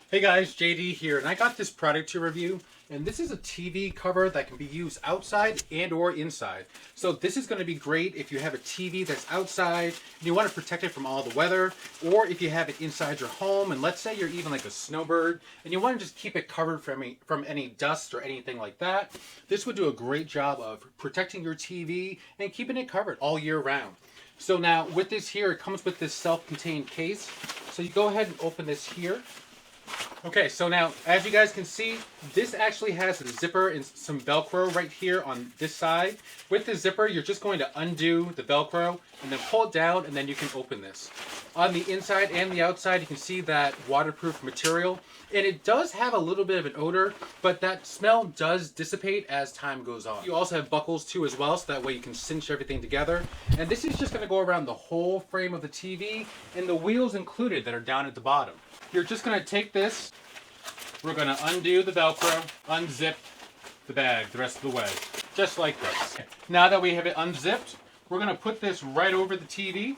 Hey guys, JD here, and I got this product to review, and this is a TV cover that can be used outside and or inside. So this is going to be great if you have a TV that's outside and you want to protect it from all the weather, or if you have it inside your home, and let's say you're even like a snowbird and you want to just keep it covered from any dust or anything like that. This would do a great job of protecting your TV and keeping it covered all year round. So now with this here, it comes with this self-contained case. So you go ahead and open this here. Okay, so now, as you guys can see, this actually has a zipper and some Velcro right here on this side. With the zipper, you're just going to undo the Velcro and then pull it down, and then you can open this. On the inside and the outside, you can see that waterproof material, and it does have a little bit of an odor, but that smell does dissipate as time goes on. You also have buckles too as well, so that way you can cinch everything together. And this is just going to go around the whole frame of the TV, and the wheels included that are down at the bottom. You're just going to take this, we're going to undo the Velcro, unzip the bag the rest of the way, just like this. Now that we have it unzipped, we're going to put this right over the TV.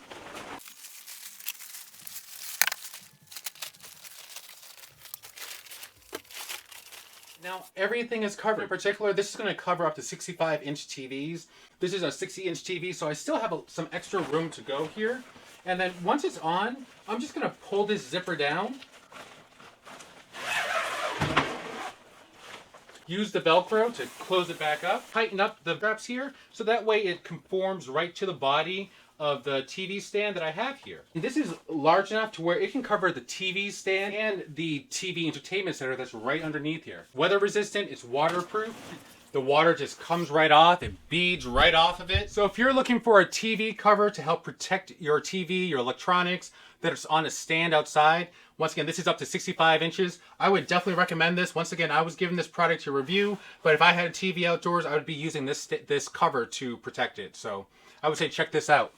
Now everything is covered. In particular, this is going to cover up to 65-inch TVs. This is a 60-inch TV, so I still have some extra room to go here. And then once it's on, I'm just going to pull this zipper down. Use the Velcro to close it back up. Tighten up the straps here, so that way it conforms right to the body of the TV stand that I have here. And this is large enough to where it can cover the TV stand and the TV entertainment center that's right underneath here. Weather resistant, it's waterproof. The water just comes right off, it beads right off of it. So if you're looking for a TV cover to help protect your TV, your electronics, that's on a stand outside, once again, this is up to 65 inches. I would definitely recommend this. Once again, I was given this product to review, but if I had a TV outdoors, I would be using this cover to protect it. So I would say check this out.